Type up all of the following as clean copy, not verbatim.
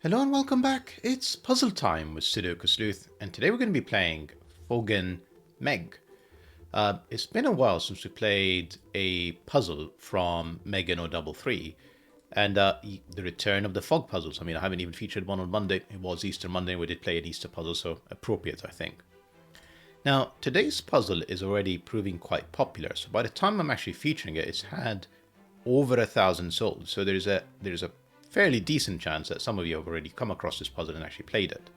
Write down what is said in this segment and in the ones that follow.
Hello and welcome back. It's puzzle time with Sudoku Sleuth, and today we're going to be playing Foggen Meg. It's been a while since we played a puzzle from Meggen033, and the return of the fog puzzles. I mean, I haven't even featured one on Monday. It was Easter Monday, and we did play an Easter puzzle, so appropriate, I think. Now, today's puzzle is already proving quite popular, so by the time I'm actually featuring it, it's had over 1,000 sold. So there's a fairly decent chance that some of you have already come across this puzzle and actually played it.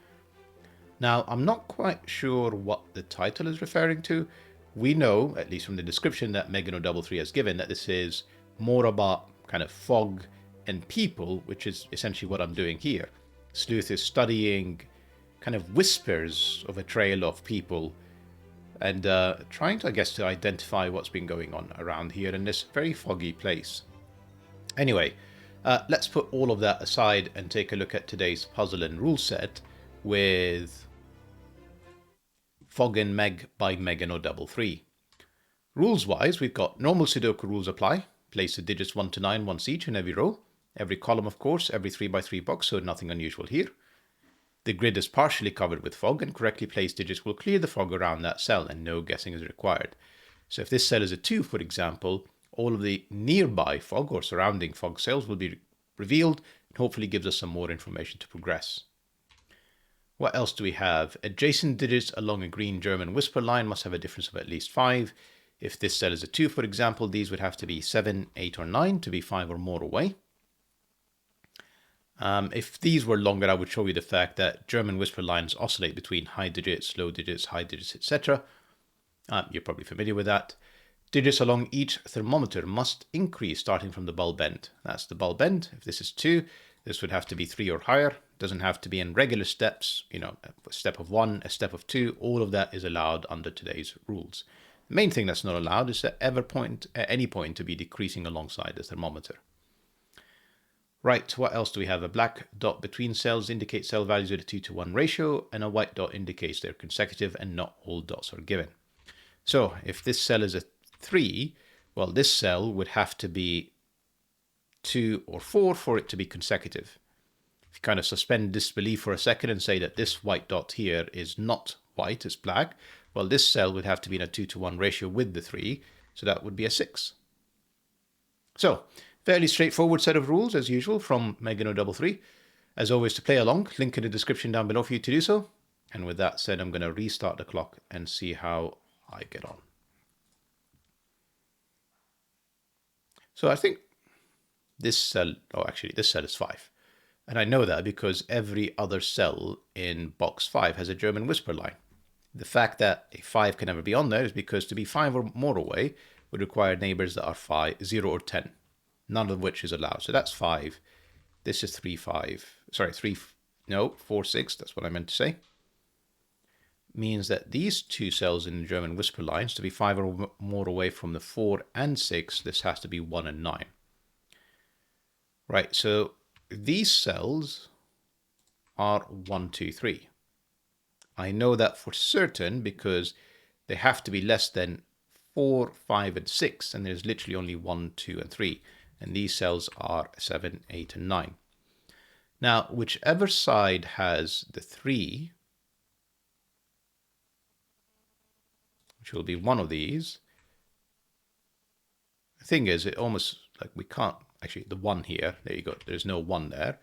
Now, I'm not quite sure what the title is referring to. We know, at least from the description that Meggen033 has given, that this is more about kind of fog and people, which is essentially what I'm doing here. Sleuth is studying kind of whispers of a trail of people and trying to, I guess, to identify what's been going on around here in this very foggy place. Anyway, let's put all of that aside and take a look at today's puzzle and rule set with Foggen Meg by Meggen033. Rules-wise, we've got normal Sudoku rules apply. Place the digits 1 to 9 once each in every row. Every column, of course, every 3x3 box, so nothing unusual here. The grid is partially covered with fog, and correctly placed digits will clear the fog around that cell, and no guessing is required. So if this cell is a 2, for example, all of the nearby fog or surrounding fog cells will be revealed, and hopefully gives us some more information to progress. What else do we have? Adjacent digits along a green German whisper line must have a difference of at least 5. If this cell is a 2, for example, these would have to be 7, 8, or 9 to be 5 or more away. If these were longer, I would show you the fact that German whisper lines oscillate between high digits, low digits, high digits, etc. You're probably familiar with that. Digits along each thermometer must increase starting from the bulb end. That's the bulb end. If this is 2, this would have to be 3 or higher. It doesn't have to be in regular steps, a step of 1, a step of 2. All of that is allowed under today's rules. The main thing that's not allowed is at any point to be decreasing alongside the thermometer. Right, what else do we have? A black dot between cells indicates cell values at a 2 to 1 ratio, and a white dot indicates they're consecutive and not all dots are given. So if this cell is a 3, well, this cell would have to be 2 or 4 for it to be consecutive. If you kind of suspend disbelief for a second and say that this white dot here is not white, it's black, well, this cell would have to be in a 2 to 1 ratio with the 3, so that would be a 6. So, fairly straightforward set of rules, as usual, from Meggen033. As always, to play along, link in the description down below for you to do so. And with that said, I'm going to restart the clock and see how I get on. So I think this cell, this cell is 5. And I know that because every other cell in box 5 has a German whisper line. The fact that a 5 can never be on there is because to be 5 or more away would require neighbors that are 0 or 10. None of which is allowed. So that's 5. This is 3, 5. Sorry, 4, 6. That's what I meant to say. Means that these two cells in the German whisper lines, to be 5 or more away from the 4 and 6, this has to be 1 and 9. Right, so these cells are 1, 2, 3. I know that for certain because they have to be less than 4, 5, and 6, and there's literally only 1, 2, and 3. And these cells are 7, 8, and 9. Now, whichever side has the 3, which will be one of these, the thing is, it almost, like we can't, actually, the 1 here, there you go, there's no 1 there.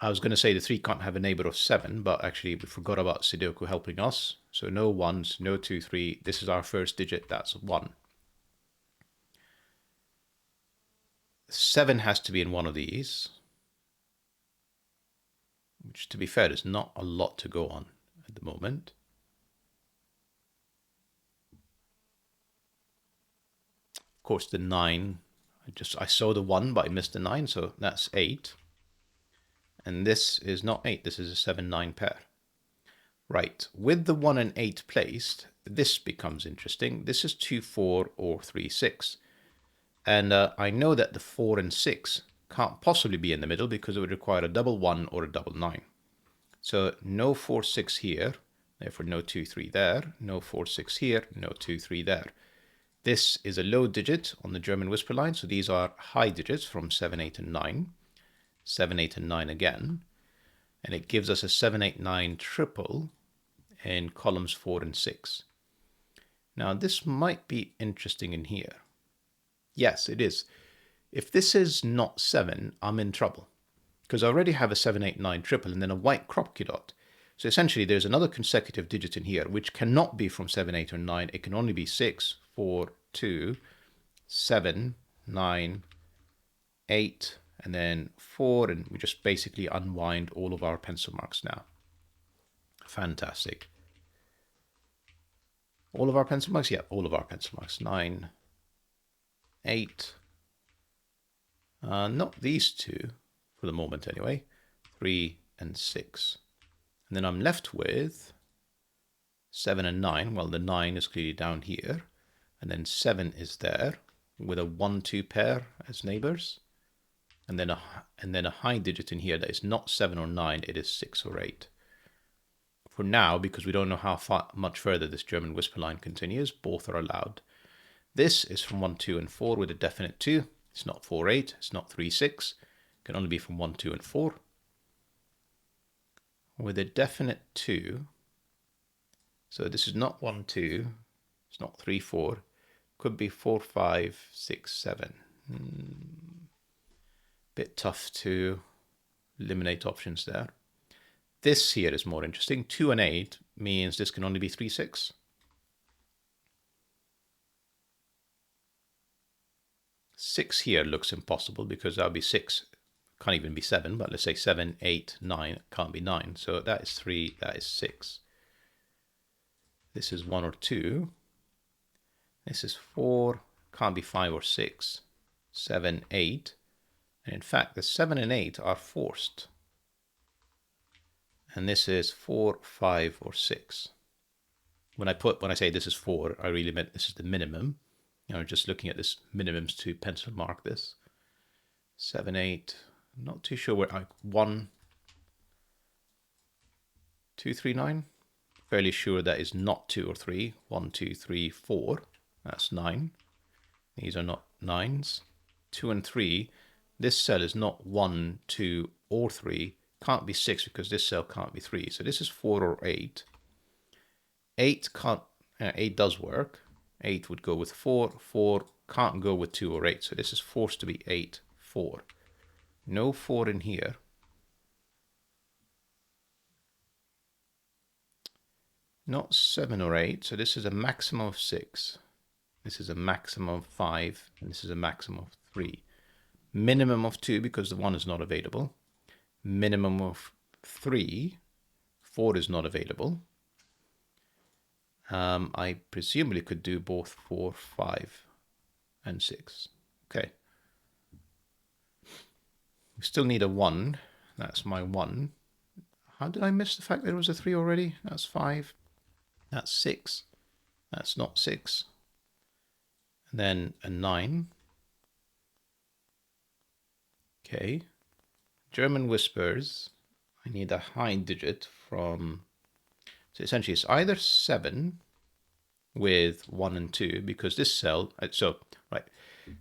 I was going to say the 3 can't have a neighbor of 7, but actually we forgot about Sudoku helping us. So no 1s, no 2, 3, this is our first digit, that's 1. 7 has to be in one of these, which, to be fair, is not a lot to go on at the moment. Of course, the 9, I saw the 1, but I missed the 9, so that's 8. And this is not 8, this is a 7, 9 pair. Right, with the 1 and 8 placed, this becomes interesting. This is 2, 4, or 3, 6. And I know that the 4 and 6 can't possibly be in the middle because it would require a double 1 or a double 9. So no 4, 6 here, therefore no 2, 3 there, no 4, 6 here, no 2, 3 there. This is a low digit on the German whisper line, so these are high digits from 7, 8, and 9. 7, 8, and 9 again. And it gives us a 7, 8, 9 triple in columns 4 and 6. Now this might be interesting in here. Yes, it is. If this is not 7, I'm in trouble, because I already have a 7, 8, 9 triple and then a white Kropki dot. So essentially there's another consecutive digit in here, which cannot be from 7, 8, or 9. It can only be 6, 4, 2, 7, 9, 8, and then 4, and we just basically unwind all of our pencil marks now. Fantastic. All of our pencil marks? Yeah, all of our pencil marks. 9, 8, not these two, for the moment anyway, 3 and 6. And then I'm left with 7 and 9. Well, the 9 is clearly down here. And then 7 is there with a 1, 2 pair as neighbors. And then a high digit in here that is not 7 or 9, it is 6 or 8. For now, because we don't know how much further this German whisper line continues, both are allowed. This is from 1, 2, and 4 with a definite 2. It's not 4, 8. It's not 3, 6. It can only be from 1, 2, and 4. With a definite 2, so this is not 1, 2, it's not 3, 4, could be 4, 5, 6, 7. Bit tough to eliminate options there. This here is more interesting. 2 and 8 means this can only be 3, 6. 6 here looks impossible because that would be 6. Can't even be 7, but let's say 7, 8, 9, can't be 9. So that is 3, that is 6. This is 1 or 2. This is 4, can't be 5 or 6. 7, 8. And in fact, the 7 and 8 are forced. And this is 4, 5, or 6. When I say this is 4, I really meant this is the minimum. You know, just looking at this minimums to pencil mark this. 7, 8. Not too sure where 1, 2, 3, 9. Fairly sure that is not 2 or 3. 1, 2, 3, 4. That's 9. These are not 9s. 2 and 3. This cell is not 1, 2, or 3. Can't be 6 because this cell can't be 3. So this is 4 or 8. 8 can't. 8 does work. 8 would go with 4. 4 can't go with 2 or 8. So this is forced to be 8, 4. No 4 in here. Not 7 or 8. So this is a maximum of 6. This is a maximum of 5. And this is a maximum of 3. Minimum of 2 because the 1 is not available. Minimum of 3. 4 is not available. I presumably could do both 4, 5, and 6. Okay. We still need a 1. That's my 1. How did I miss the fact there was a 3 already? That's 5. That's 6. That's not 6. And then a 9. Okay. German whispers. I need a high digit from... So essentially it's either 7 with 1 and 2 because this cell... So, right.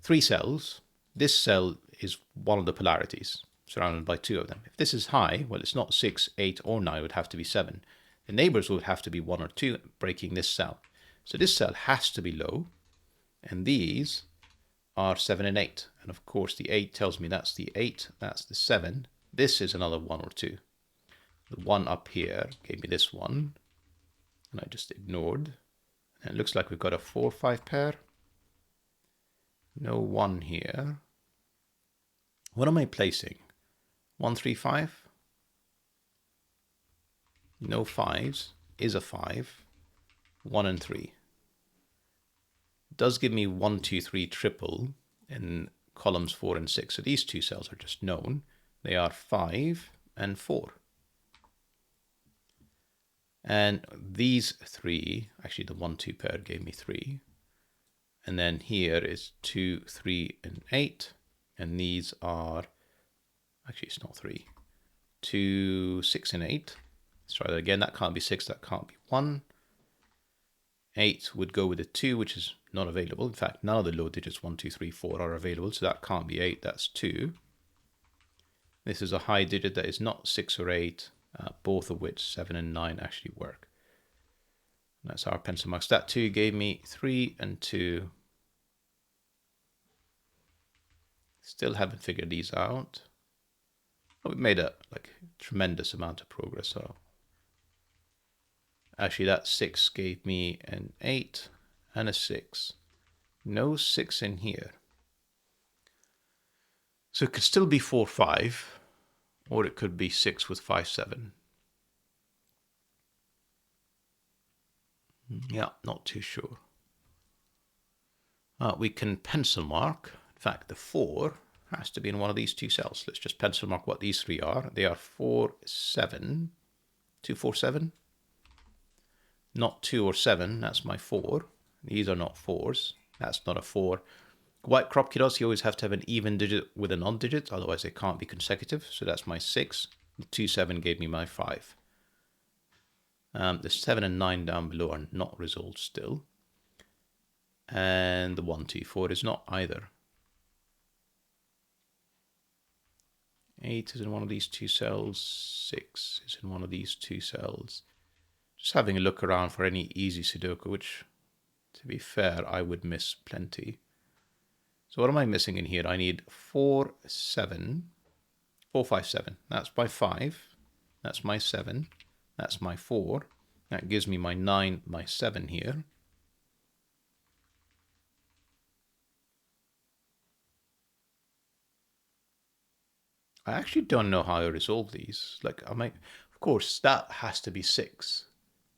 3 cells. This cell is one of the polarities, surrounded by 2 of them. If this is high, well, it's not 6, 8, or 9. It would have to be 7. The neighbors would have to be 1 or 2, breaking this cell. So this cell has to be low. And these are 7 and 8. And of course, the 8 tells me that's the 8. That's the 7. This is another 1 or 2. The 1 up here gave me this 1. And I just ignored. And it looks like we've got a 4, 5 pair. No 1 here. What am I placing? 1, 3, 5? No 5s. Is a 5. 1 and 3. It does give me 1, 2, 3 triple in columns 4 and 6. So these 2 cells are just known. They are 5 and 4. And these 3, actually the 1, 2 pair gave me 3. And then here is 2, 3, and 8. And these are, actually it's not 3. 2, 6, and 8. Let's try that again. That can't be 6, that can't be 1. 8 would go with a 2, which is not available. In fact, none of the low digits 1, 2, 3, 4 are available. So that can't be 8, that's 2. This is a high digit that is not 6 or 8, both of which 7 and 9 actually work. And that's our pencil marks. That 2 gave me 3 and 2. Still haven't figured these out. We've made a tremendous amount of progress. So actually that 6 gave me an 8 and a 6. No 6 in here. So it could still be 4, 5, or it could be 6 with 5, 7. Yeah, not too sure. We can pencil mark. In fact, the 4 has to be in one of these two cells. Let's just pencil mark what these three are. They are 4, 7, 2, 4, 7. Not 2 or 7, that's my 4. These are not 4s. That's not a 4. White crop keros, you always have to have an even digit with a non-digit, otherwise they can't be consecutive. So that's my 6. The 2, 7 gave me my 5. The 7 and 9 down below are not resolved still. And the 1, 2, 4 is not either. 8 is in one of these two cells. 6 is in one of these two cells. Just having a look around for any easy Sudoku, which, to be fair, I would miss plenty. So what am I missing in here? I need 4, 7, 4, 5, 7. That's my 5. That's my 7. That's my 4. That gives me my 9, my 7 here. I actually don't know how I resolve these. Of course, that has to be 6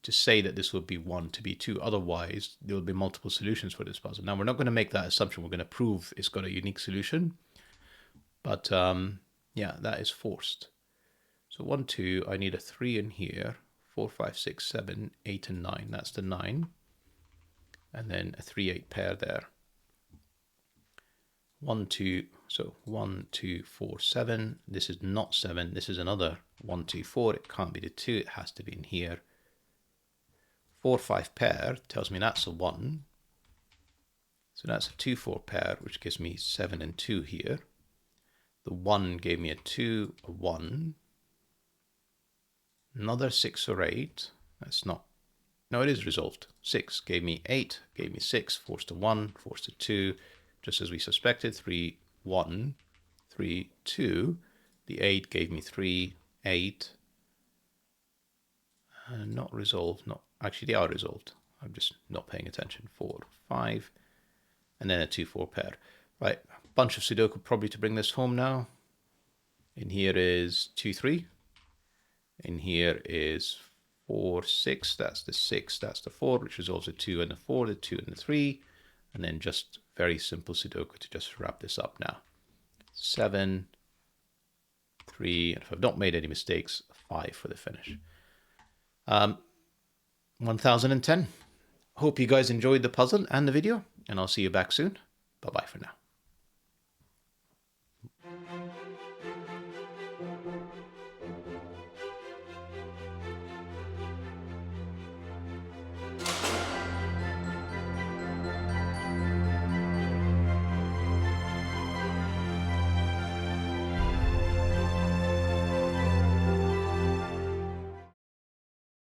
to say that this would be 1 to be 2. Otherwise, there will be multiple solutions for this puzzle. Now, we're not going to make that assumption. We're going to prove it's got a unique solution. But yeah, that is forced. So 1, 2, I need a 3 in here. 4, 5, 6, 7, 8, and 9. That's the 9. And then a 3, 8 pair there. 1, 2, so 1, 2, 4, 7. This is not 7. This is another 1, 2, 4. It can't be the 2. It has to be in here. 4, 5 pair tells me that's a 1. So that's a 2, 4 pair, which gives me 7 and 2 here. The 1 gave me a 2, a 1. Another 6 or 8. That's not. No, it is resolved. 6 gave me 8, gave me 6, forced a 1, forced a 2. Just as we suspected, 3, 1, 3, 2. The 8 gave me 3, 8. Not resolved. Not actually, they are resolved. I'm just not paying attention. 4, 5. And then a 2, 4 pair. Right, bunch of Sudoku probably to bring this home now. In here is 2, 3. In here is 4, 6. That's the 6. That's the 4, which resolves a 2 and the 4, the 2 and the 3. And then just very simple Sudoku to just wrap this up now. 7, 3, and if I've not made any mistakes, 5 for the finish. 1010. Hope you guys enjoyed the puzzle and the video, and I'll see you back soon. Bye-bye for now.